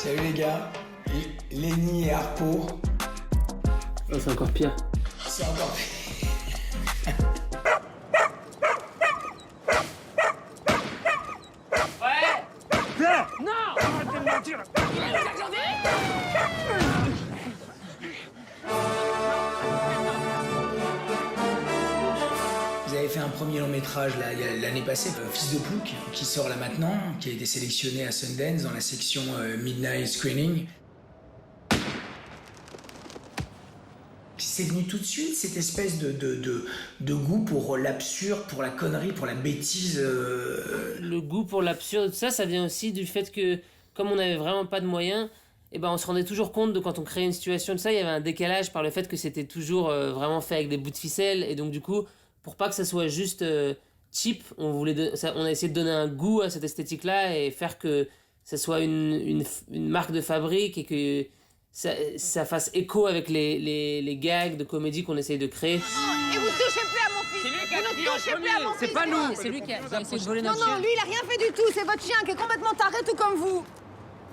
Salut les gars, Lenny et Harpo. Oh, c'est encore pire. C'est encore pire. Vous avez fait un premier long métrage là, l'année passée, Fils de Plouc, qui sort là maintenant, qui a été sélectionné à Sundance dans la section Midnight Screening. C'est venu tout de suite, cette espèce de goût pour l'absurde, pour la connerie, pour la bêtise. Le goût pour l'absurde, ça vient aussi du fait que, comme on n'avait vraiment pas de moyens, eh ben on se rendait toujours compte de quand on créait une situation de ça, il y avait un décalage par le fait que c'était toujours vraiment fait avec des bouts de ficelle, et donc du coup, pour pas que ça soit juste cheap, on a essayé de donner un goût à cette esthétique-là et faire que ça soit une marque de fabrique et que ça fasse écho avec les gags de comédie qu'on essaye de créer. Et vous touchez plus à mon fils. C'est lui qui a Vous crié ne en touchez plus premier, à mon c'est fils. pas nous. C'est lui qui a essayé de voler notre Non, chien. lui, il a rien fait du tout. C'est votre chien qui est complètement taré, tout comme vous.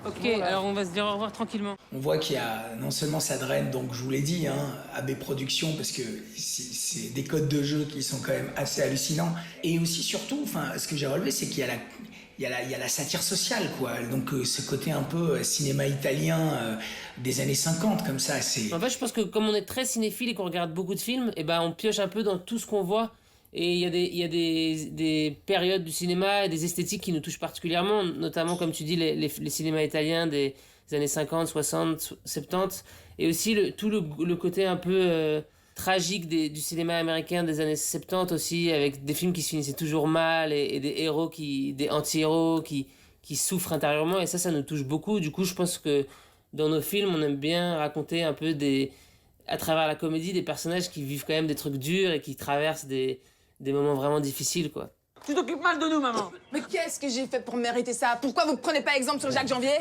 Ok, alors on va se dire au revoir tranquillement. On voit qu'il y a, non seulement ça draine, donc je vous l'ai dit, AB Productions, parce que c'est des codes de jeu qui sont quand même assez hallucinants. Et aussi, surtout, ce que j'ai relevé, c'est qu'il y a la satire sociale, quoi. Donc ce côté un peu cinéma italien des années 50, comme ça, c'est... En fait, je pense que comme on est très cinéphile et qu'on regarde beaucoup de films, et ben on pioche un peu dans tout ce qu'on voit. Et il y a des périodes du cinéma et des esthétiques qui nous touchent particulièrement, notamment, comme tu dis, les cinémas italiens des années 50, 60, 70, et aussi tout le côté un peu tragique du cinéma américain des années 70 aussi, avec des films qui se finissaient toujours mal et des héros des anti-héros qui souffrent intérieurement, et ça nous touche beaucoup. Du coup, je pense que dans nos films, on aime bien raconter un peu à travers la comédie, des personnages qui vivent quand même des trucs durs et qui traversent des moments vraiment difficiles, quoi. Tu t'occupes mal de nous, maman. Mais qu'est-ce que j'ai fait pour mériter ça? Pourquoi vous prenez pas exemple sur Jacques Janvier?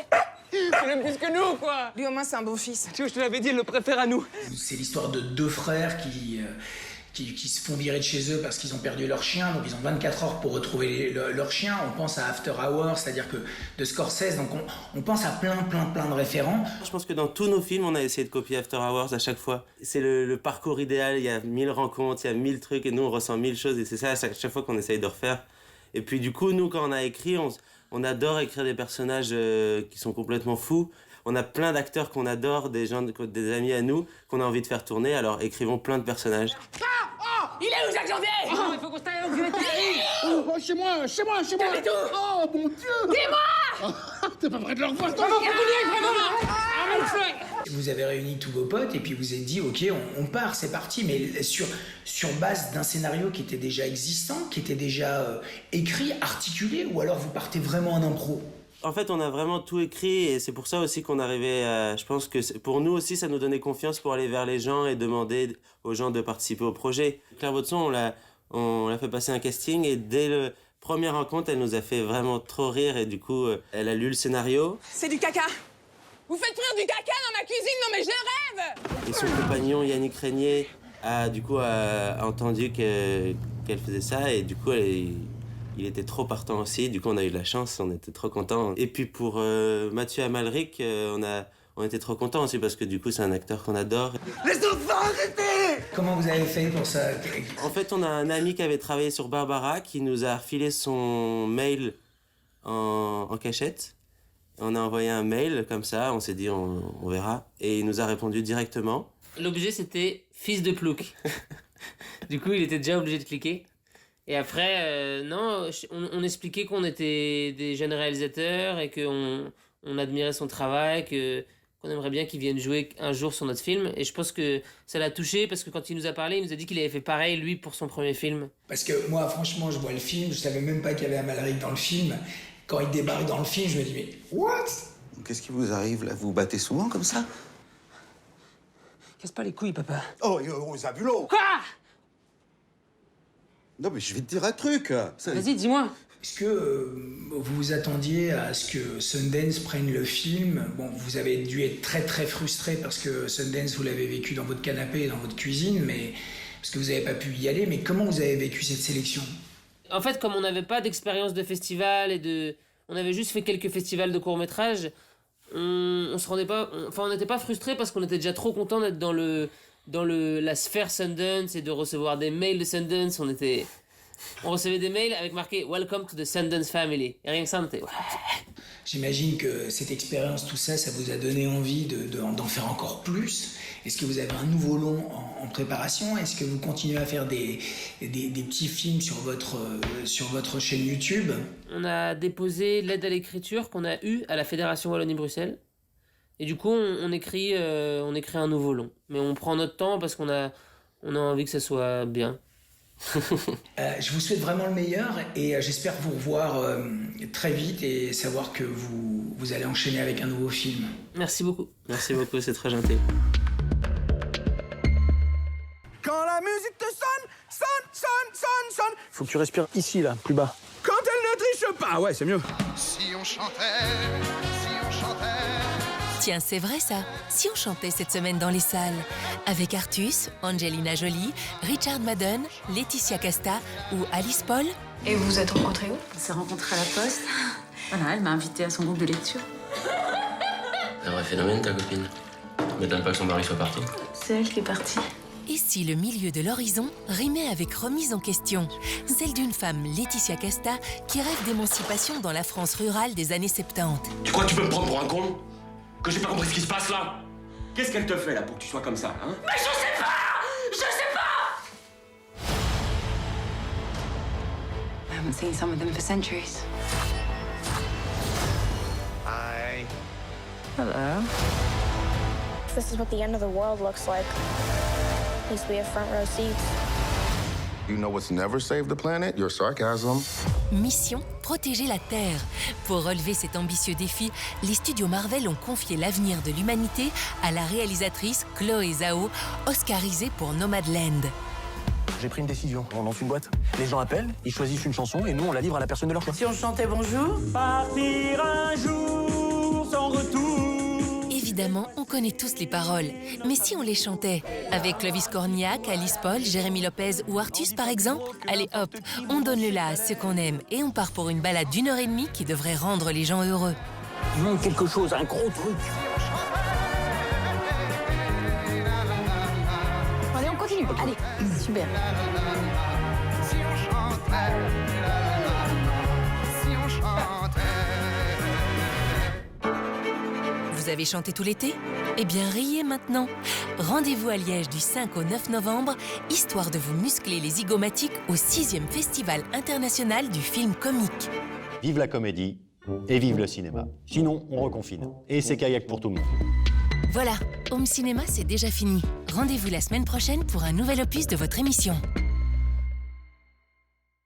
Tu l'aimes plus que nous, quoi. Lui, au moins, c'est un bon fils. Tu vois, je te l'avais dit, il le préfère à nous. C'est l'histoire de deux frères qui se font virer de chez eux parce qu'ils ont perdu leur chien, donc ils ont 24 heures pour retrouver leur chien. On pense à After Hours, c'est-à-dire que de Scorsese, donc on pense à plein de référents. Je pense que dans tous nos films, on a essayé de copier After Hours à chaque fois. C'est le parcours idéal, il y a 1000 rencontres, il y a 1000 trucs, et nous on ressent 1000 choses, et c'est ça à chaque fois qu'on essaye de refaire. Et puis du coup, nous, quand on a écrit, on adore écrire des personnages qui sont complètement fous. On a plein d'acteurs qu'on adore, des amis à nous, qu'on a envie de faire tourner, alors écrivons plein de personnages. Il est où, Jacques Janvier? Oh, il faut qu'on se taille, je vais t'arriver. Oh, chez moi! Oh, mon Dieu! Dis-moi! T'es pas prêt de le revoir, toi? Vous avez réuni tous vos potes et puis vous avez dit ok, on part, c'est parti, mais sur base d'un scénario qui était déjà existant, qui était déjà écrit, articulé, ou alors vous partez vraiment en impro? En fait, on a vraiment tout écrit, et c'est pour ça aussi qu'on arrivait à... Je pense que pour nous aussi, ça nous donnait confiance pour aller vers les gens et demander aux gens de participer au projet. Claire Baudson, on l'a fait passer un casting, et dès la première rencontre, elle nous a fait vraiment trop rire, et du coup, elle a lu le scénario. C'est du caca. Vous faites frire du caca dans ma cuisine? Non, mais je rêve! Et son compagnon, Yannick Régnier, a entendu qu'elle faisait ça, et du coup, il était trop partant aussi. Du coup, on a eu de la chance, on était trop contents. Et puis pour Mathieu Amalric, on était trop contents aussi, parce que du coup, c'est un acteur qu'on adore. Les enfants, arrêtez! Comment vous avez fait pour ça? En fait, on a un ami qui avait travaillé sur Barbara, qui nous a refilé son mail en cachette. On a envoyé un mail comme ça, on s'est dit on verra. Et il nous a répondu directement. L'objet, c'était Fils de Plouc. Du coup, il était déjà obligé de cliquer. Et après, on expliquait qu'on était des jeunes réalisateurs et qu'on admirait son travail, qu'on aimerait bien qu'il vienne jouer un jour sur notre film. Et je pense que ça l'a touché, parce que quand il nous a parlé, il nous a dit qu'il avait fait pareil, lui, pour son premier film. Parce que moi, franchement, je vois le film, je savais même pas qu'il y avait Amalric dans le film. Quand il débarque dans le film, je me dis mais what? Qu'est-ce qui vous arrive, là? Vous vous battez souvent comme ça? Casse pas les couilles, papa. Oh, Zabulo! Quoi? Non, mais je vais te dire un truc. Vas-y, dis-moi. Est-ce que vous vous attendiez à ce que Sundance prenne le film? Bon, vous avez dû être très frustré parce que Sundance, vous l'avez vécu dans votre canapé et dans votre cuisine, mais parce que vous n'avez pas pu y aller. Mais comment vous avez vécu cette sélection? En fait, comme on n'avait pas d'expérience de festival on avait juste fait quelques festivals de courts-métrages, on se rendait pas... on n'était pas frustrés parce qu'on était déjà trop contents d'être dans la sphère Sundance et de recevoir des mails de Sundance. On recevait des mails avec marqué « Welcome to the Sundance Family ». Et rien que ça, on était... J'imagine que cette expérience, tout ça, ça vous a donné envie d'en faire encore plus. Est-ce que vous avez un nouveau long en préparation? Est-ce que vous continuez à faire des petits films sur votre chaîne YouTube? On a déposé l'aide à l'écriture qu'on a eue à la Fédération Wallonie-Bruxelles. Et du coup, on écrit un nouveau long. Mais on prend notre temps parce qu'on a envie que ça soit bien. Je vous souhaite vraiment le meilleur et j'espère vous revoir très vite et savoir que vous allez enchaîner avec un nouveau film. Merci beaucoup. Merci beaucoup, c'est très gentil. Quand la musique te sonne. Faut que tu respires ici, là, plus bas. Quand elle ne triche pas, ouais, c'est mieux. Si on chantait. Tiens, c'est vrai ça. Si on chantait cette semaine dans les salles, avec Artus, Angelina Jolie, Richard Madden, Laetitia Casta ou Alice Paul. Et vous vous êtes rencontrés où? On s'est rencontrés à la poste. Voilà, elle m'a invitée à son groupe de lecture. Un vrai phénomène, ta copine. M'étonne pas que son mari soit parti. C'est elle qui est partie. Et si le milieu de l'horizon rimait avec remise en question, celle d'une femme, Laetitia Casta, qui rêve d'émancipation dans la France rurale des années 70. Tu crois que tu peux me prendre pour un con? Que j'ai pas compris ce qui se passe là? Qu'est-ce qu'elle te fait là pour que tu sois comme ça, hein? Mais je sais pas! I haven't seen some of them for centuries. Hi. Hello. This is what the end of the world looks like. At least we have front row seats. You know what's never saved the planet? Your sarcasm. Mission, protéger la Terre. Pour relever cet ambitieux défi, les studios Marvel ont confié l'avenir de l'humanité à la réalisatrice Chloé Zhao, oscarisée pour Nomadland. J'ai pris une décision, on lance une boîte. Les gens appellent, ils choisissent une chanson et nous, on la livre à la personne de leur choix. Si on chantait bonjour? Partir un jour sans retour. Évidemment, on connaît tous les paroles. Mais si on les chantait? Avec Clovis Cornillac, Alice Paul, Jérémy Lopez ou Artus par exemple? Allez hop, on donne le la à ceux qu'on aime et on part pour une balade d'1h30 qui devrait rendre les gens heureux. Il manque quelque chose, un gros truc. Allez, on continue. Allez, super. Si on chantait. Si on chantait. Vous avez chanté tout l'été? Eh bien, riez maintenant. Rendez-vous à Liège du 5 au 9 novembre, histoire de vous muscler les zygomatiques au 6e Festival international du film comique. Vive la comédie et vive le cinéma. Sinon, on reconfine. Et c'est kayak pour tout le monde. Voilà, Home Cinéma, c'est déjà fini. Rendez-vous la semaine prochaine pour un nouvel opus de votre émission.